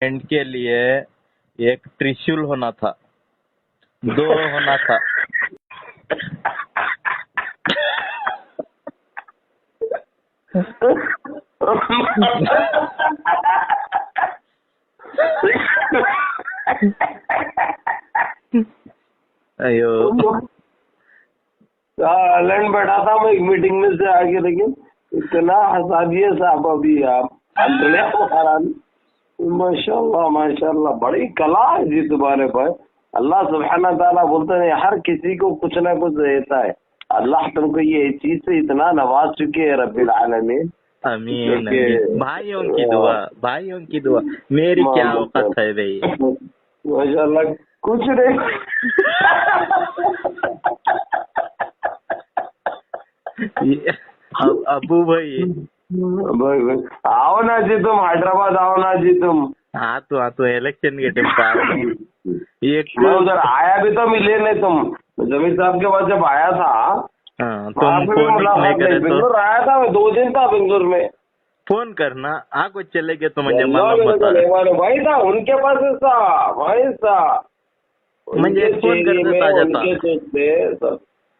And के लिए एक त्रिशूल होना था, दो होना था। अयो लैंड बैठा था मैं एक मीटिंग में से आके, लेकिन इतना हंसा दिए साहब अभी आप माशाल्लाह माशाल्लाह, बड़ी कला है जी तुम्हारे भाई। अल्लाह सुब्हाना ताला बोलते हैं हर किसी को कुछ ना कुछ देता है। अल्लाह तुमको ये चीज से इतना नवाज चुके हैं रब्बिल आलमीन। अमीन अमीन। भाइयों की दुआ, मेरी क्या औकात है भाई। माशाल्लाह कुछ नहीं। अबू भाई आओ ना जी तुम, हैदराबाद आओ ना जी तुम। हाँ तो इलेक्शन के टाइम पर मैं उधर आया भी तो मिले नहीं तुम। जमीर साहब के पास जब आया था तुम फोन नहीं करे तो बेंगलोर आया था, मैं 2 दिन था बेंगलोर में। फोन करना आको चले गए तो मुझे मालूम होता। वही था उनके पास था, वही था मुझे फोन करते आ जाता।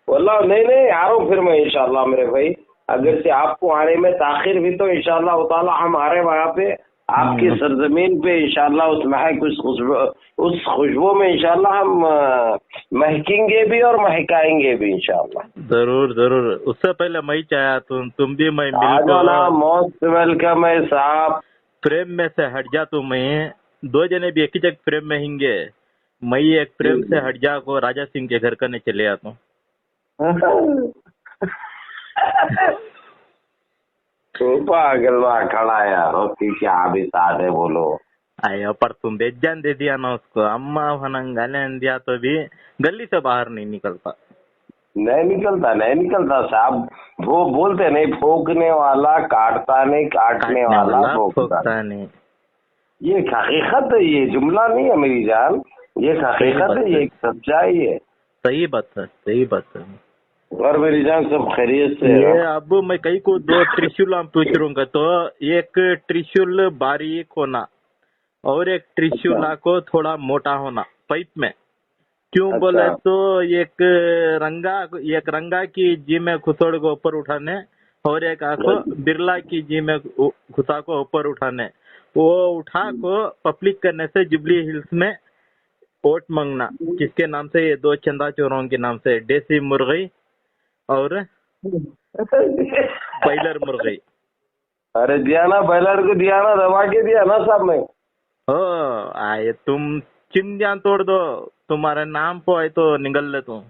बोला नहीं यारो, फिर मैं इंशाल्लाह मेरे भाई, अगर से आपको आने में ताखिर भी तो इंशाल्लाह ताला हम आ रहे वहाँ पे आपकी सरजमीन पे इंशाल्लाह। उस महक उस खुशबू में इंशाल्लाह हम महकेंगे भी और महकाएंगे भी इंशाल्लाह। जरूर जरूर। उससे पहले मैं चाहा तुम भी मैं मिल ना मोस्ट वेलकम है साहब। प्रेम में से हट जा तू, मैं 2 जने भी एक ही जगह प्रेम में हिंगे। मैं एक प्रेम से हट जा को राजा सिंह के घर करने चले आता हूँ। पागल खड़ा यार, उसकी क्या भी साथ है बोलो। आया पर तुम बेजान दे दिया ना उसको, अम्मा फनंग गाने दिया तो भी गली से बाहर नहीं निकलता। नहीं निकलता साहब। वो बोलते नहीं, फूकने वाला काटता नहीं, काटने वाला फूकता नहीं। ये हकीकत है, ये जुमला नहीं है मेरी जान, ये हकीकत है, ये एक सच्चाई है। सही बात है। और मेरी जान सब खैरियत से है। ये अब मैं कहीं को 2 त्रिशूल हम पूछ रूंगा तो एक त्रिशूल बारीक होना और एक त्रिशूल को थोड़ा मोटा होना पाइप में। क्यों बोले तो एक रंगा की जी में खुसड़ को ऊपर उठाने और एक आको बिरला की जी में खुसा को ऊपर उठाने। वो उठा को पब्लिक करने से जुबली हिल्स में वोट मांगना। किसके नाम से? ये 2 चंदा चोरों के नाम से, देसी मुर्गी और बॉयलर मुर्गी। अरे दिया ना, बॉयलर को दिया ना, दबा के दिया ना साहब में। आए तुम चिंदियां तोड़ दो, तुम्हारे नाम पे आए तो निकल ले तुम।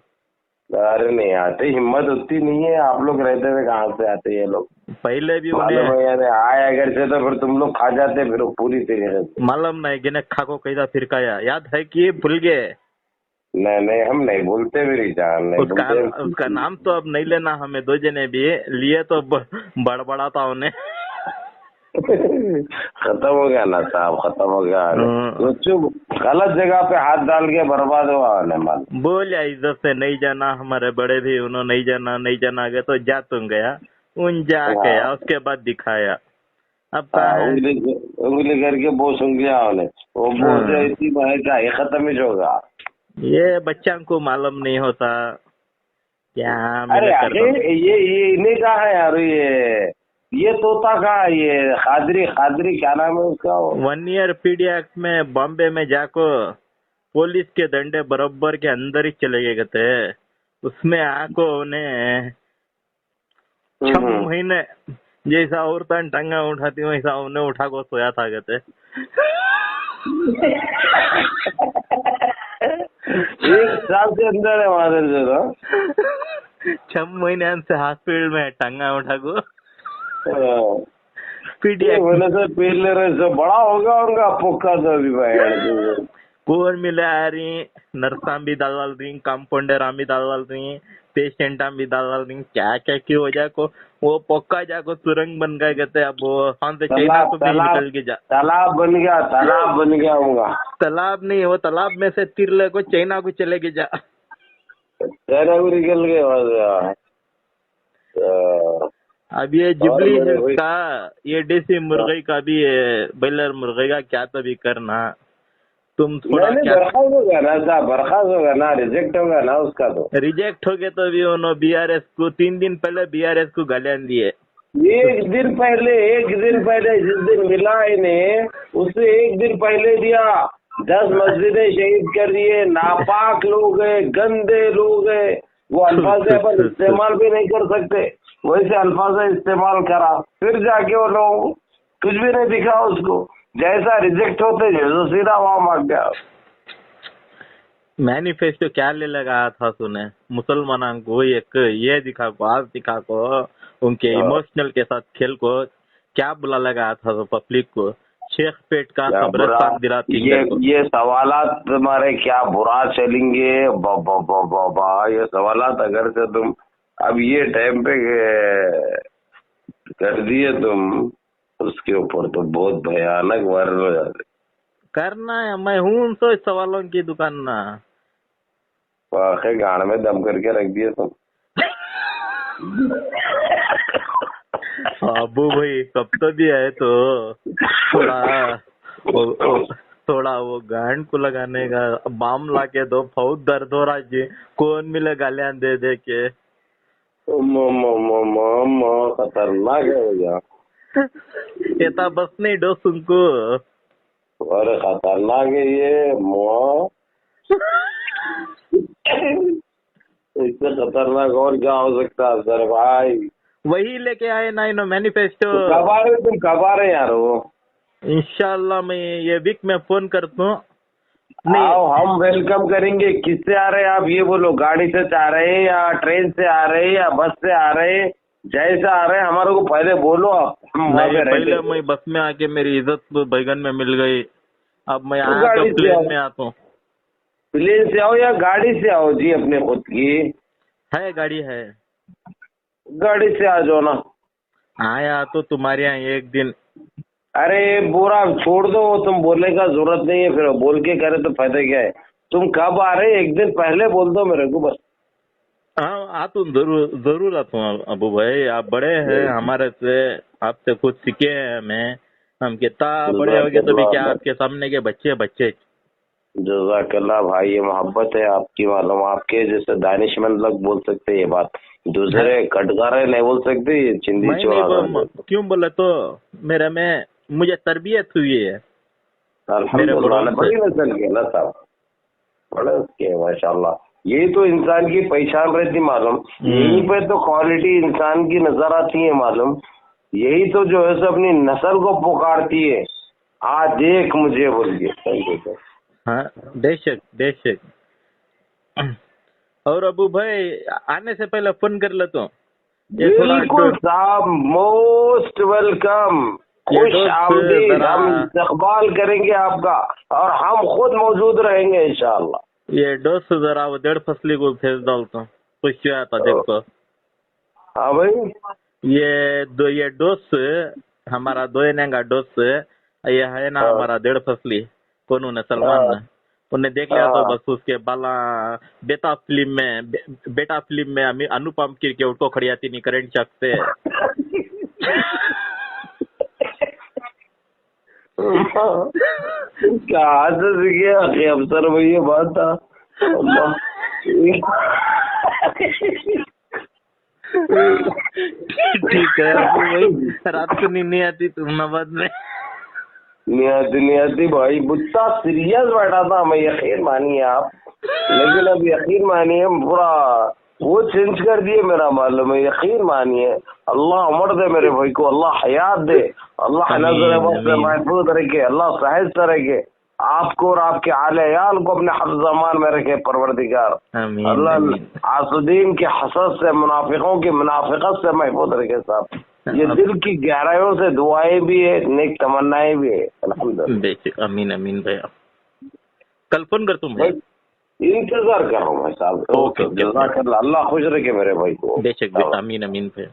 अरे नहीं आते, हिम्मत उतनी नहीं है। आप लोग रहते हुए कहाँ से आते ये लोग? पहले भी उन्हें आए अगर से तो फिर तुम लोग खा जाते फिर पूरी तरीके से। मालूम नहीं कि खा को कैसा फिर खाया, याद है कि भूल गए? नहीं हम नहीं बोलते मेरी जान, नहीं उसका नाम तो अब नहीं लेना हमें। 2 जने भी लिए तो बड़बड़ा था उन्हें। खत्म हो गया ना साहब, खत्म हो गया। गलत जगह पे हाथ डाल के बर्बाद हुआ। बोल इज्जत से नहीं जाना, हमारे बड़े भी उन्होंने नहीं जाना गया तो जा तुम गया उन जा गया। उसके बाद दिखाया अब उंगली करके बोस उंगलियां वो बोलते इसी का ये खत्म ही होगा। ये बच्चा को मालूम नहीं होता क्या। अरे ये इन्हीं का है यार, ये तोता का, ये खादरी क्या नाम है उसका? 1 ईयर पीडी एक्ट में बॉम्बे में जाको पुलिस के डंडे बराबर के अंदर ही चले गए थे। उसमें आको उन्हें 6 महीने जैसा औरतें टंगा उठाती वैसा उन्हें उठा को सोया था कहते। एक साल के अंदर है वहां से 6 महीने से हॉस्पिटल में टंगा उठा को बड़ा होगा उनका पोखा तो भी भाई। कौन मिले आ रही, नर्सा भी डाल रही, कंपाउंडर भी डाल रही, पेशेंट भी डाल रही, क्या क्या क्यों हो जाए को वो पक्का जाको सुरंग बन गए कहते। अब वो से चाइना को भी निकल के जा, तालाब बन गया होगा। तालाब नहीं, वो तालाब में से तिरले को चाइना को चले के जा, चाइना को निकल गए। अब ये जुबली मेरे हिल्स भाई का ये देसी मुर्गी का भी बॉयलर मुर्गी का क्या तो भी करना तुम थोड़ा नहीं क्या बर्खास्त होगा ना साहब, बर्खास्त होगा ना, रिजेक्ट होगा ना उसका तो। रिजेक्ट हो गए तो भी उन्होंने बीआरएस को 3 दिन पहले बीआरएस को गालियां दिए। एक दिन पहले जिस दिन मिला इन्हें उससे एक दिन पहले दिया। 10 मस्जिदें शहीद कर दिए, नापाक लोग है, गंदे लोग है, वो अल्फाज अपन इस्तेमाल भी नहीं कर सकते, वैसे अल्फाज इस्तेमाल करा। फिर जाके वो लोग कुछ भी नहीं दिखा उसको, जैसा रिजेक्ट होते जैसे सीधा वहां भाग गया। मैनिफेस्टो क्या ले लगा था तूने मुसलमानों को एक ये दिखा को आज दिखा को उनके इमोशनल के साथ खेल को क्या बुला लगा था तो पब्लिक को शेख पेट का क्या बुरा, कब्रिस्तान दिला ये सवालात तुम्हारे क्या बुरा चलेंगे बाबा, ये सवालात अगर से तुम अब ये टाइम पे कर दिए तुम, उसके ऊपर तो बहुत भयानक वायरल हो जाते। करना है मैं हूँ उन तो सवालों की दुकान ना आखिर गाड़ में दम करके रख दिए तुम। अबू भाई कब तो भी है तो थोड़ा वो गांड को लगाने का बाम ला के दो बहुत दर्द हो रहा जी कौन मिले गालियां दे दे के खतरनाक है भैया, ये तो बस नहीं डो सुनको अरे खतरनाक है ये इससे खतरनाक और क्या हो सकता है सर भाई। वही लेके आए ना इन्हों मैनिफेस्टो। कब आ रहे हो तुम, कब आ रहे हैं यार वो? इंशाल्लाह मैं ये वीक में फोन करता हूँ। आओ हम वेलकम करेंगे। किससे आ रहे हैं आप ये बोलो, गाड़ी से आ रहे हैं या ट्रेन से आ रहे हैं या बस से आ रहे हैं? जैसे आ रहे हैं हमारे को पहले बोलो आप, हम वहाँ पे पहले मैं बस में आके मेरी इज्जत तो बैगन में मिल गई, अब मैं तो आया तो प्लेन में आता हूँ। प्लेन से आओ या गाड़ी से आओ जी, अपने खुद की है गाड़ी है, गाड़ी से आ जाओ ना। आया तो तुम्हारे यहाँ एक दिन। अरे बुरा छोड़ दो, तुम बोलने का जरूरत नहीं है, फिर बोल के करे तो फायदा क्या है। तुम कब आ रहे, एक दिन पहले बोल दो मेरे को बस। हाँ आता हूँ, जरूर आता हूँ अबू भाई, आप बड़े हैं हमारे से, आपसे कुछ सीखे हैं हमें, हम कितना बड़े हो गए तो भी क्या आपके सामने के बच्चे। जज़ाकल्लाह भाई, ये मोहब्बत है आपकी, मालूम आपके जैसे दानिशमंद लोग बोल सकते ये बात, दूसरे कटकारे नहीं बोल सकते, ये चिंदी चोरा। क्यों बोले तो मेरे में मुझे तरबियत हुई है अल्हम्दुलिल्लाह, बड़ी नस्ल के ना साहब, बड़े उसके माशाल्लाह। यही तो इंसान की पहचान रहती मालूम, यहीं पे तो क्वालिटी इंसान की नजर आती है मालूम, यही तो जो है अपनी नस्ल को पुकारती है, आ देख मुझे बोल के। हाँ बेशक। और अबू भाई आने से पहले फोन कर लेता हूँ। बिल्कुल साहब, मोस्ट वेलकम, खुश आमदीद, हम इस्तकबाल करेंगे आपका और हम खुद मौजूद रहेंगे इंशाल्लाह। ये डोस जरा वो 1.5 फसली को भेज डालता हूँ, कुछ आता देखो। हाँ भाई, ये डोस हमारा 2 का डोस ये है ना हमारा 1.5 फसली कौन उन्हें सलमान ने उन्हें देख लिया तो बस उसके बाला बेटा फिल्म में अनुपम के उनको खड़ी आती नहीं करंट चक से। क्या सीखे अफसर भाई, ये बात था। ठीक है भाई, रात को नींद नहीं आती तुमनाबाद में? नहीं आती भाई, बुत्ता सीरियस बैठा था मैं, यकीन मानिए आप, लेकिन अब यकीन मानिए पूरा वो चेंज कर दिए मेरा मालूम है, यकीन मानिए। अल्लाह उम्र दे मेरे भाई को, अल्लाह हयात दे, अल्लाह नजर से महफूज रखे, अल्लाह सहज रखे आपको और आपके आले-याल को अपने हफ्ज़-अमान में रखे परवरदिगार। अल्लाह आसुदीन के हसद से, मुनाफिकों की मुनाफिकत से महफूज रखे साहब। ये दिल की गहराइयों से दुआएं भी है, नेक तमन्नाएं भी है। अल्हम्दुलिल्लाह, अमीन भैया, कल फोन कर तुम भाई, इंतजार कर रहा हूँ मैं साहब। ओके, जज़ाकल्लाह, अल्लाह खुश रखे मेरे भाई को। बेशक, अमीन भैया।